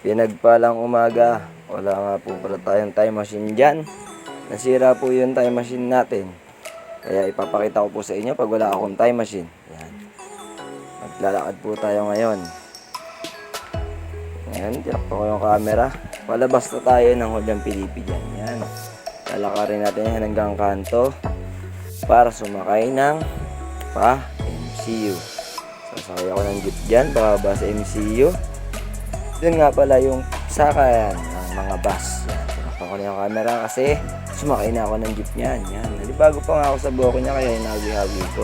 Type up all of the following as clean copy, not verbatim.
Pinagpalang umaga. Wala nga po pala tayong time machine dyan. Nasira po yung time machine natin. Kaya ipapakita ko po sa inyo pag wala akong time machine. Yan. Maglalakad po tayo ngayon. Ayan, tinakpan ko yung camera. Palabas na tayo ng Hudyang Pilipi dyan. Yan. Lalakarin natin yan hanggang kanto para sumakay ng MCU. Sasakay ako ng jeep dyan, bababa sa MCU. Doon nga pala yung sakayan ng mga bus. Yan, tinakpan ko na yung camera kasi sumakay na ako ng jeep niyan. Yan, nalibago pa nga ako sa buhok niya kaya hinagi-hagi ko.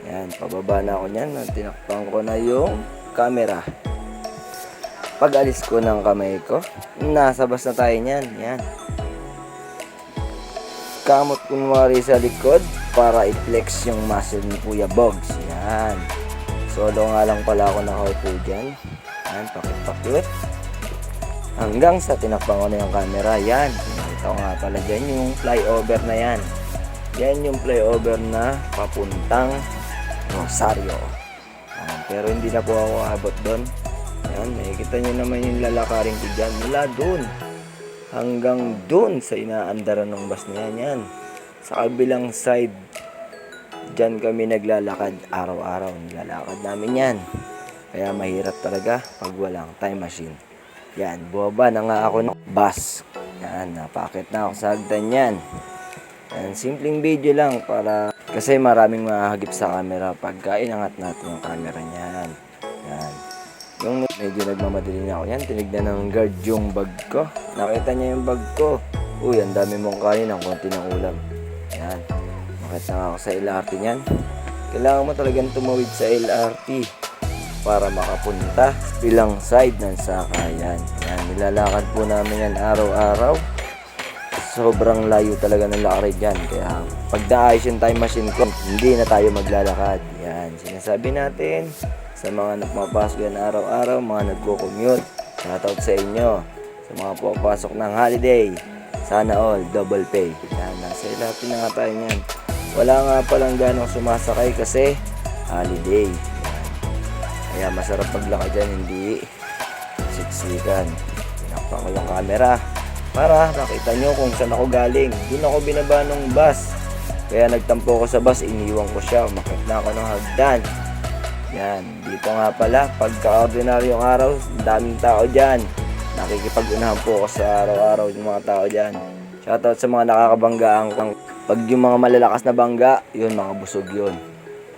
Yan, pababa na ako niyan. Tinakpan ko na yung camera. Pag alis ko ng kamay ko, nasa bus na tayo niyan. Yan. Kamot kunwari sa likod para i-flex yung muscle ni Kuya Bogs. Yan. Solo nga lang pala ako nakaupo dyan. Yan, pakit-pakit. Hanggang sa tinakpan ko na yung camera. Yan. Pinakita ko nga pala dyan yung flyover na yan. Yan yung flyover na papuntang Rosario. Yan. Pero hindi na po ako abot doon. Yan. Nakikita nyo naman yung lalakarin ko dyan. Mula doon hanggang doon sa inaandaran ng bus na yan. Yan. Sa kabilang side, dyan kami naglalakad araw-araw. Nilalakad namin yan. Kaya mahirap talaga pag walang time machine. Yan, buwaba na nga ako ng bus. Yan, napakit na ako sa hagdan yan. Yan, simpleng video lang para kasi maraming mahagip sa camera pagka inangat natin yung camera niyan. Yan. Yung medyo nagmamadali na ako yan, tinignan ng guard yung bag ko. Nakita niya yung bag ko. Uy, ang dami mong kanin, ang konti ng ulam. Yan. Makita nga ako sa LRT niyan. Kailangan mo talagang tumawid sa LRT para makapunta bilang side ng sakayan. Yan, nilalakad po namin yan araw-araw. Sobrang layo talaga ng lakarin dyan. Kaya pag naayos yung time machine ko, hindi na tayo maglalakad. Yan, sinasabi natin sa mga nagpapasok yan araw-araw, mga nagko-commute. Shoutout sa inyo. Sa mga pupasok ng holiday. Sana all, double pay. Yan, nasa ilapin na nga tayo yan. Wala nga palang ganong sumasakay kasi holiday. Kaya masarap maglakad dyan, hindi siksikan. Tinakpan ko yung camera para nakita nyo kung saan ako galing. Doon ako binaba ng bus. Kaya nagtampo ko sa bus, iniwan ko siya. Umakit na ako ng hagdan. Yan, dito nga pala, pagka-ordinaryong araw, daming tao dyan. Nakikipag-unahan po ako sa araw-araw yung mga tao dyan. Shoutout sa mga nakakabanggaan. Pag yung mga malalakas na bangga, yun, mga busog yun.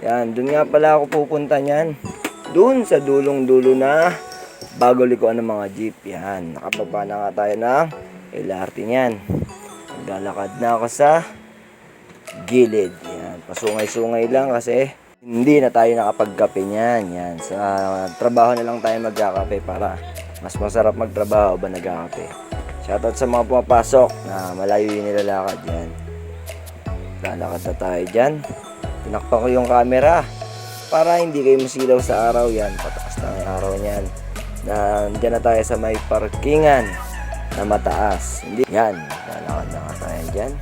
Yan, doon nga pala ako pupunta niyan. Doon sa dulong-dulo na bago likuan ng mga jeep. Yan, nakababa na nga tayo ng LRT niyan. Naglalakad na ako sa gilid. Yan, pasungay-sungay lang kasi hindi na tayo nakapagkape niyan. Yan, sa trabaho na lang tayo magkakape para mas masarap magtrabaho ba nagkakape. Shoutout sa mga pumapasok na malayo yung nilalakad. Yan, lalakad na tayo dyan. Tinakpan ko yung camera para hindi kayo masilaw sa araw. Yan, pataas na yung araw niyan. Nandiyan na tayo sa may parkingan na mataas. Hindi, yan, lalakad na nga tayo dyan.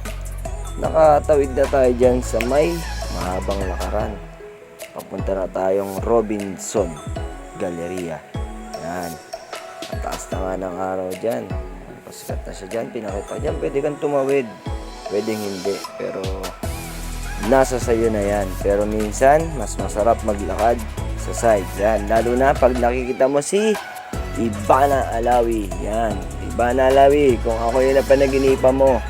Nakatawid na tayo dyan sa may mahabang lakaran. Papunta na tayong Robinson Galleria. Yan, mataas na nga ng araw dyan. Pasikat na siya dyan, pinakita dyan. Pwede kang tumawid, pwedeng hindi, pero nasa sayo na yan. Pero minsan, mas masarap maglakad sa side. Yan, lalo na pag nakikita mo si Ivana Alawi. Yan, Ivana Alawi, kung ako yun na panaginipan mo,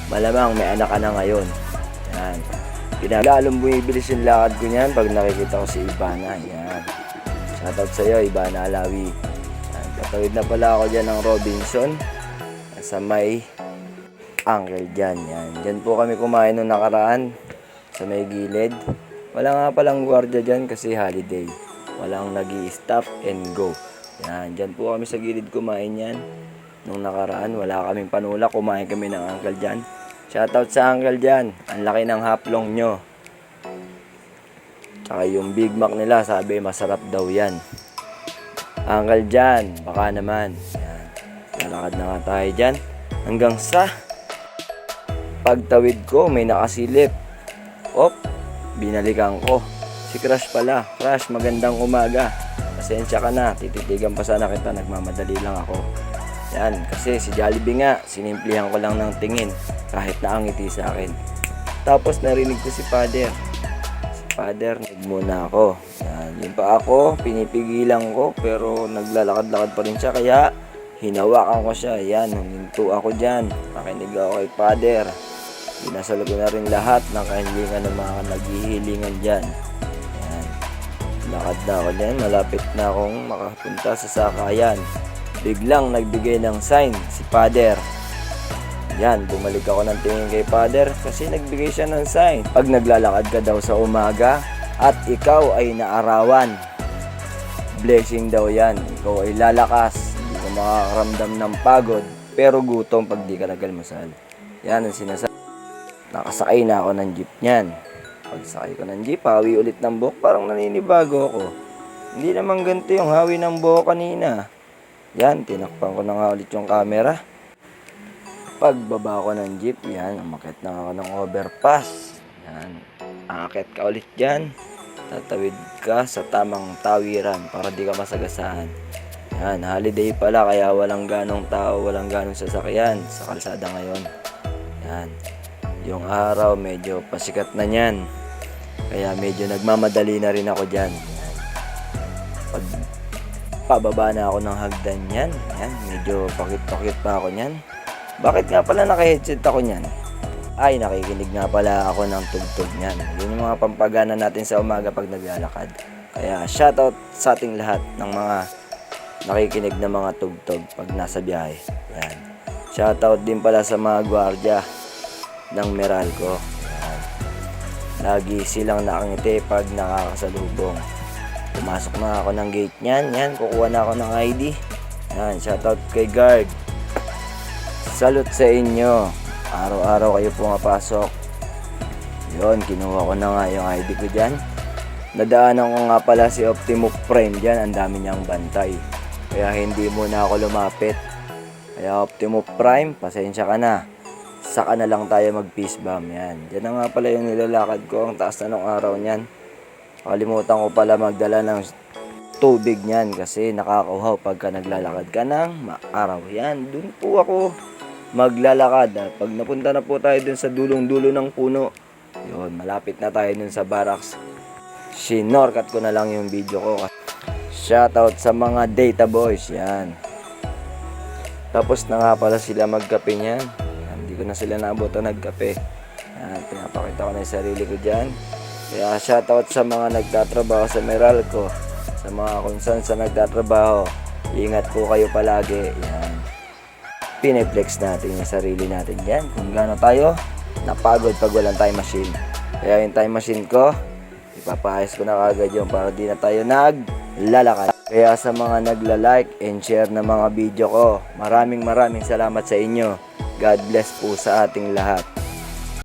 malamang may anak ka na ngayon. Yan, lalong bumibilis yung lakad ko niyan pag nakikita ko si Ivana. Yan, shoutout sa iyo, Ivana Alawi. Yan, tatawid na pala ako dyan ng Robinson sa may Uncle dyan. Yan, dyan po kami kumain nung nakaraan sa may gilid. Wala nga palang gwardiya dyan kasi holiday. Walang nag-i-stop and go. Yan, dyan po kami sa gilid kumain yan. Nung nakaraan, wala kaming panula. Kumain kami ng Uncle dyan. Shoutout sa Uncle dyan. Ang laki ng haplong nyo. Tsaka yung Big Mac nila, sabi masarap daw yan. Uncle dyan, baka naman. Yan, lalakad na nga tayo dyan. Hanggang sa pagtawid ko, may nakasilip. Binalikan ko. Si Crush pala. Crush, magandang umaga. pasensya ka na, tititigan pa sana kita, nagmamadali lang ako. Yan, kasi si Jollibee nga, sinimplihan ko lang ng tingin kahit naangiti sa akin. Tapos narinig ko si Father. Si Father, muna ako. Yan, yun pa ako, pinipigilan ko pero naglalakad-lakad pa rin siya kaya hinawakan ko siya. Yan, huminto ako dyan. Nakinig ako kay Father. Binasal ko na rin lahat ng kahilingan ng mga naghihilingan dyan. Yan, lakad na ako dyan. Malapit na akong makapunta sa sakayan. Biglang nagbigay ng sign si Father. Yan, bumalik ako ng tingin kay Father kasi nagbigay siya ng sign. Pag naglalakad ka daw sa umaga at ikaw ay naarawan, blessing daw yan. Ikaw ay lalakas, hindi ka makakaramdam ng pagod, pero gutom pag di ka nagalmasal. Yan ang sinasabi. Nakasakay na ako ng jeep niyan. Pagsakay ko ng jeep, hawi ulit ng buhok, parang naninibago ako. Hindi naman ganito yung hawi ng buhok kanina. Yan, tinakpan ko na nga ulit yung camera. Pagbaba ko ng jeep, yan, umakyat na ako ng overpass. Yan, aakit ka ulit dyan. Tatawid ka sa tamang tawiran para di ka masagasaan. Yan, holiday pala kaya walang ganong tao, walang ganong sasakyan sa kalsada ngayon. Yan, yung araw medyo pasikat na yan. Kaya medyo nagmamadali na rin ako dyan. Yan. Pag pababa na ako ng hagdan yan, yan, medyo pakit-pakit pa ako yan. Bakit nga pala naka-headset ako niyan? Ay, nakikinig nga pala ako ng tugtog niyan. Yun yung mga pampagana natin sa umaga pag naglalakad. Kaya shoutout sa ating lahat ng mga nakikinig na mga tugtog pag nasa biyahe. Yan. Shoutout din pala sa mga gwardiya ng Meralco. Yan. Lagi silang nakangiti pag nakakasalubong. Pumasok na ako ng gate niyan. Yan, kukuha na ako ng ID. Yan, shoutout kay guard. Salute sa inyo. Araw-araw kayo pumapasok. Yun, kinuha ko na nga yung ID ko dyan. Nadaanan ko nga pala si Optimo Prime dyan. Ang dami niyang bantay. Kaya hindi muna ako lumapit. Kaya Optimo Prime, pasensya ka na. Saka na lang tayo mag-peace bomb. Yan. Yan na nga pala yung nilalakad ko. Ang taas na nung araw niyan. Kalimutan ko pala magdala ng tubig niyan kasi nakakauhaw pagka naglalakad ka ng araw. Yan, dun po ako maglalakad. Pag napunta na po tayo dun sa dulong-dulo ng puno, yun, malapit na tayo dun sa barracks. Sinorkat ko na lang yung video ko. Shoutout sa mga data boys. Yan. Tapos na nga pala sila magkape niyan. Yan, hindi ko na sila naabutan nagkape. Yan, pinapakita ko na yung sarili ko dyan. Kaya shoutout sa mga nagtatrabaho sa Meralco, sa mga kung saan sa nagtatrabaho. Ingat po kayo palagi. Yan. Piniplex natin yung sarili natin yan. Kung gaano tayo napagod pag walang time machine. Kaya yung time machine ko, ipapaayos ko na kagad yun para di na tayo naglalakad. Kaya sa mga nagla-like and share ng mga video ko, maraming salamat sa inyo. God bless po sa ating lahat.